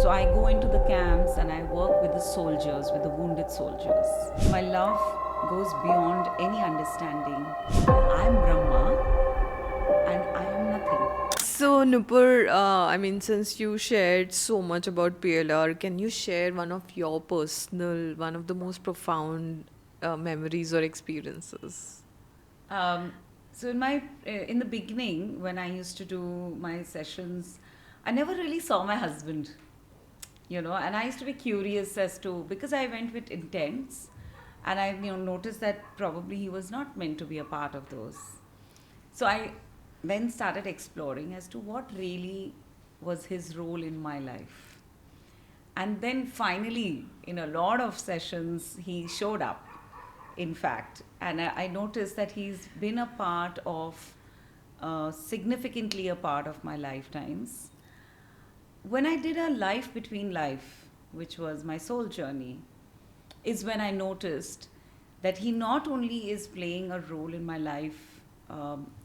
So I go into the camps and I work with the soldiers, with the wounded soldiers. My love goes beyond any understanding. I'm Brahma and I am nothing. So, Nupur, since you shared so much about PLR, can you share one of your personal, one of the most profound memories or experiences? Um, so in the beginning, when I used to do my sessions, I never really saw my husband, and I used to be curious as to, because I went with intents, and I noticed that probably he was not meant to be a part of those. So I then started exploring as to what really was his role in my life. And then finally, in a lot of sessions, he showed up, in fact. And I noticed that he's been a part of, significantly a part of my lifetimes. When I did a life between life, which was my soul journey, is when I noticed that he not only is playing a role in my life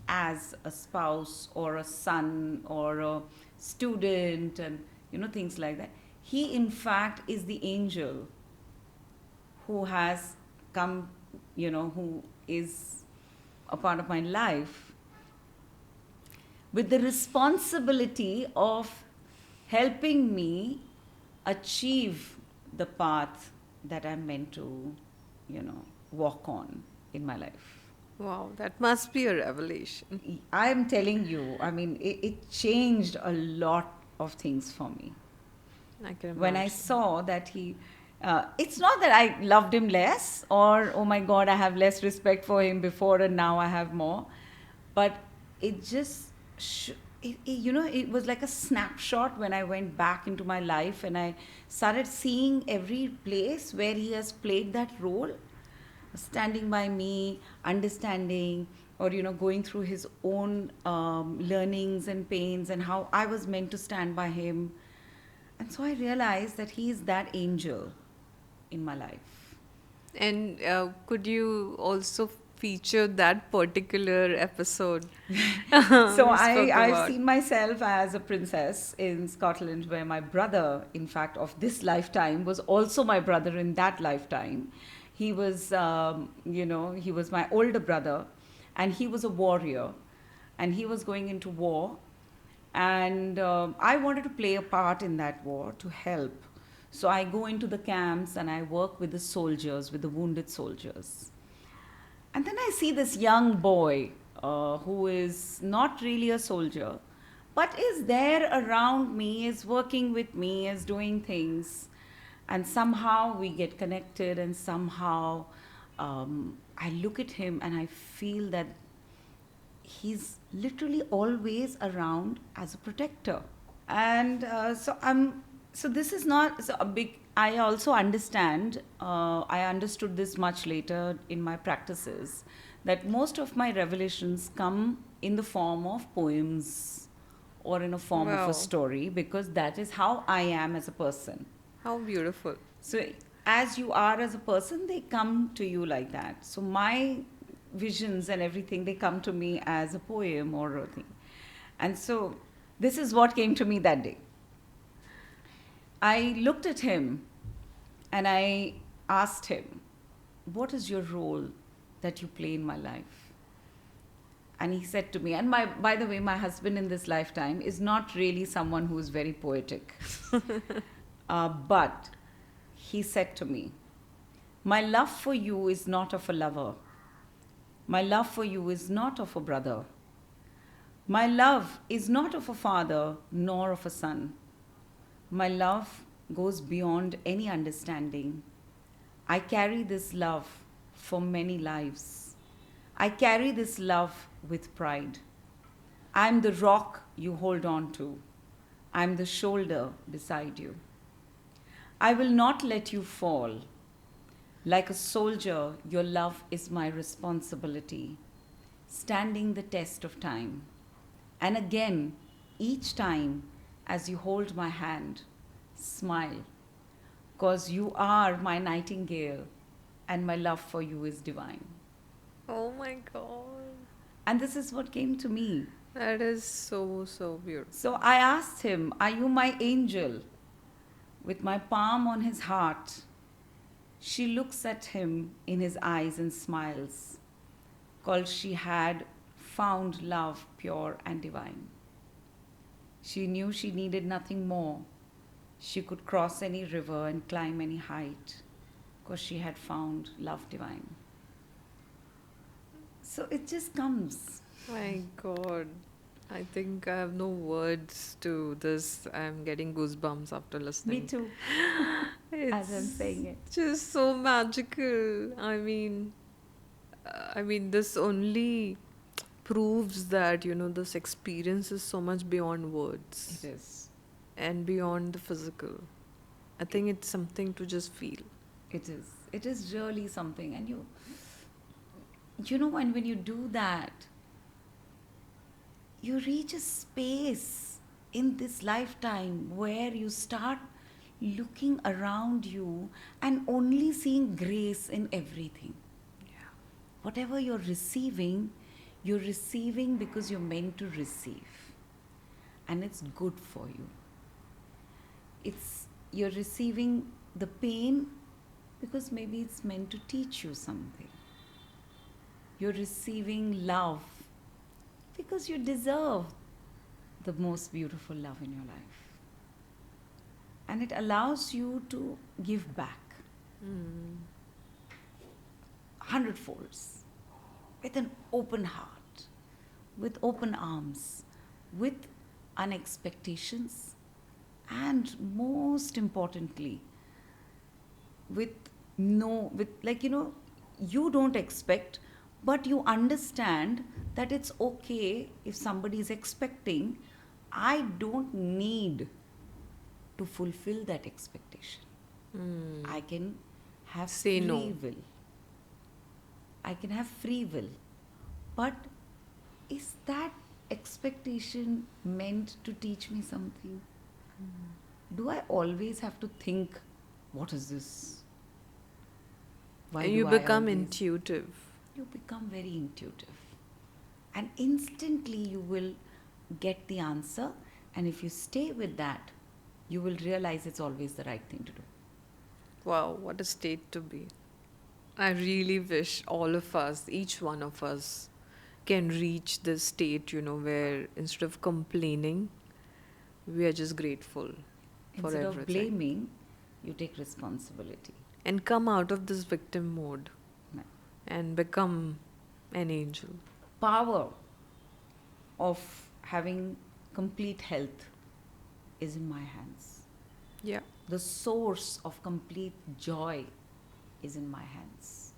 as a spouse or a son or a student and things like that. He in fact is the angel who has come, who is a part of my life with the responsibility of helping me achieve the path that I'm meant to, walk on in my life. Wow, that must be a revelation. I'm telling you, I mean, it changed a lot of things for me. I can When I imagine. saw that it's not that I loved him less or, oh my God, I have less respect for him before and now I have more. But it just, it was like a snapshot when I went back into my life and I started seeing every place where he has played that role, standing by me, understanding, or going through his own learnings and pains, and how I was meant to stand by him. And so I realized that he is that angel in my life. And could you also feature that particular episode So we spoke I've about? seen myself as a princess in Scotland, where my brother, in fact, of this lifetime, was also my brother in that lifetime. He was, he was my older brother, and he was a warrior, and he was going into war. And I wanted to play a part in that war to help. So I go into the camps and I work with the soldiers, with the wounded soldiers. And then I see this young boy who is not really a soldier, but is there around me, is working with me, is doing things. And somehow we get connected, and somehow I look at him and I feel that he's literally always around as a protector. And so this is not so a big. I also understand, I understood this much later in my practices, that most of my revelations come in the form of poems or in a form of a Wow, story, because that is how I am as a person. how beautiful. So as you are as a person, they come to you like that. So my visions and everything, they come to me as a poem or a thing. And so this is what came to me that day. I looked at him and I asked him, what is your role that you play in my life? And he said to me, and by the way, my husband in this lifetime is not really someone who is very poetic. But he said to me, my love for you is not of a lover. My love for you is not of a brother. My love is not of a father nor of a son. My love goes beyond any understanding. I carry this love for many lives. I carry this love with pride. I'm the rock you hold on to. I'm the shoulder beside you. I will not let you fall. Like a soldier, your love is my responsibility, standing the test of time. And again, each time, as you hold my hand, smile, because you are my nightingale and my love for you is divine. Oh my God. And this is what came to me. That is so, so beautiful. So I asked him, are you my angel? With my palm on his heart, she looks at him in his eyes and smiles, cause she had found love pure and divine. She knew she needed nothing more. She could cross any river and climb any height, because she had found love divine. So it just comes. My God. I think I have no words to this. I'm getting goosebumps after Me listening. too, as I'm It's saying it. just so magical. I mean, this only proves that, this experience is so much beyond It words is. and beyond the physical. I think it's something to just feel. It is. It is really something. And when you do that, you reach a space in this lifetime where you start looking around you and only seeing grace in everything. Yeah. Whatever you're receiving because you're meant to receive. And it's good for you. You're receiving the pain because maybe it's meant to teach you something. You're receiving love because you deserve the most beautiful love in your life. And it allows you to give back Mm. 100-folds with an open heart, with open arms, with unexpectations, and most importantly, with you don't expect, but you understand that it's okay if somebody is expecting. I don't need to fulfill that expectation. Mm. I can have Say no. free will. I can have free will. But is that expectation meant to teach me something? Do I always have to think, what is this? Why And do you I become always? intuitive. You become very intuitive. And instantly you will get the answer. And if you stay with that, you will realize it's always the right thing to do. Wow, what a state to be. I really wish all of us, each one of us, can reach this state, where instead of complaining, we are just grateful for Instead of everything. blaming, you take responsibility. And come out of this victim mode Right. and become an angel. Power of having complete health is in my hands. Yeah. The source of complete joy is in my hands.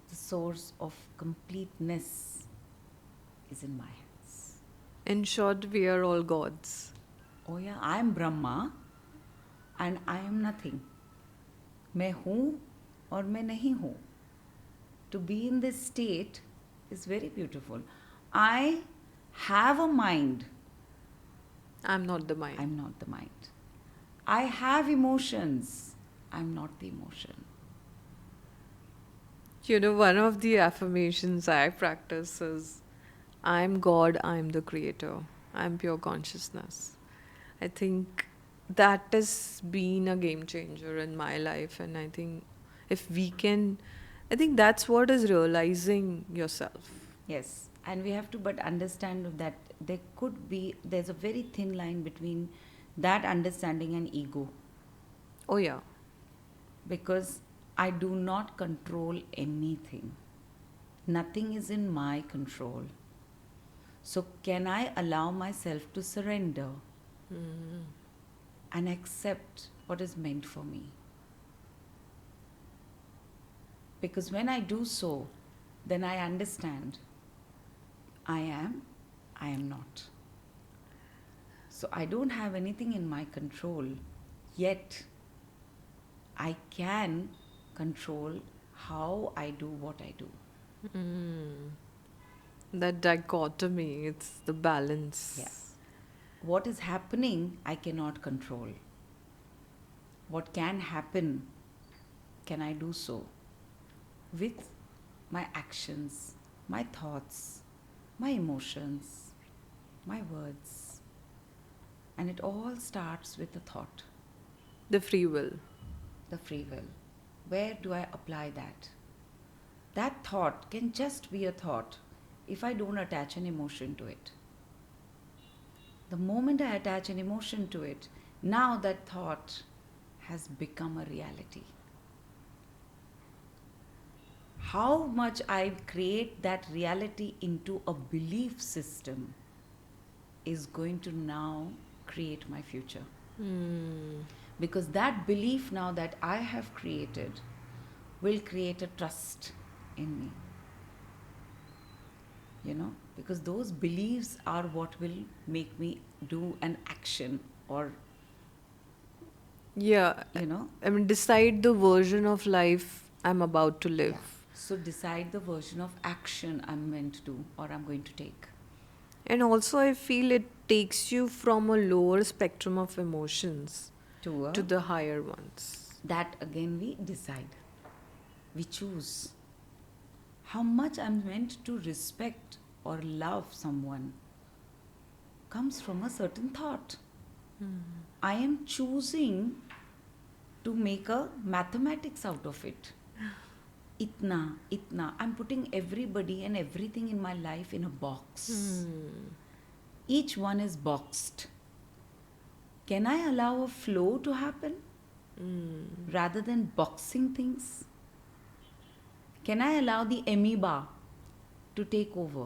The source of completeness is in my hands. In short, we are all gods. Oh yeah, I am Brahma and I am nothing. मैं हूँ और मैं नहीं हूँ. To be in this state is very beautiful. I have a mind. I'm not the mind. I'm not the mind. I have emotions. I'm not the emotion. One of the affirmations I practice is I'm God, I'm the creator, I'm pure consciousness. I think that has been a game changer in my life, and I think if we can, I think that's what is realizing yourself. Yes, and we have to but understand that there's a very thin line between that understanding and ego, Oh, yeah. because I do not control anything. Nothing is in my control. So, can I allow myself to surrender and accept what is meant for me? Because when I do so, then I understand I am not. So, I don't have anything in my control, yet I can control how I do what I do. That dichotomy, it's the balance. Yeah. What is happening, I cannot control. What can happen, can I do so with my actions, my thoughts, my emotions, my words. And it all starts with a thought. The free will. The free will. Where do I apply that? That thought can just be a thought if I don't attach an emotion to it. The moment I attach an emotion to it, now that thought has become a reality. How much I create that reality into a belief system is going to now create my future. Because that belief now that I have created will create a trust in me. Because those beliefs are what will make me do an action or, Yeah. I mean, decide the version of life I'm about to live. yeah. So decide the version of action I'm meant to do or I'm going to take. And also, I feel it takes you from a lower spectrum of emotions To to the higher ones. that again we decide. We choose how much I'm meant to respect or love someone comes from a certain thought. I am choosing to make a mathematics out of it. Itna, itna. I'm putting everybody and everything in my life in a box. Each one is boxed. Can I allow a flow to happen rather than boxing things? Can I allow the amoeba to take over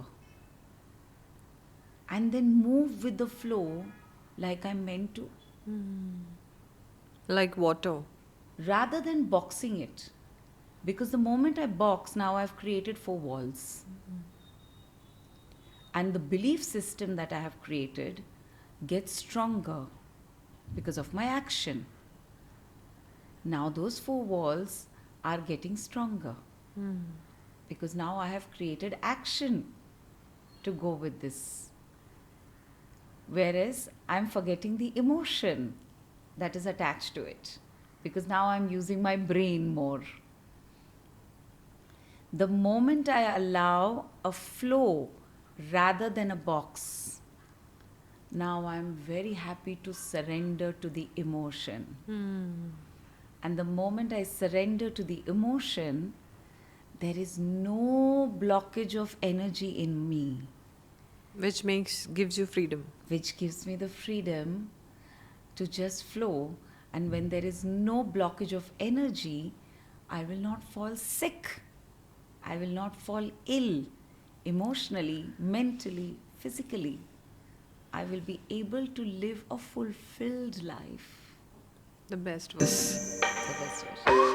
and then move with the flow like I'm meant to? Like water. Rather than boxing it. Because the moment I box, now I've created 4 walls. And the belief system that I have created gets stronger because of my action. Now those 4 walls are getting stronger because now I have created action to go with this. Whereas I'm forgetting the emotion that is attached to it because now I'm using my brain more. The moment I allow a flow rather than a box, now I'm very happy to surrender to the emotion. And the moment I surrender to the emotion, there is no blockage of energy in me, Which gives you freedom. which gives me the freedom to just flow. And when there is no blockage of energy, I will not fall sick. I will not fall ill emotionally, mentally, physically. I will be able to live a fulfilled life. The best wish. The best wish.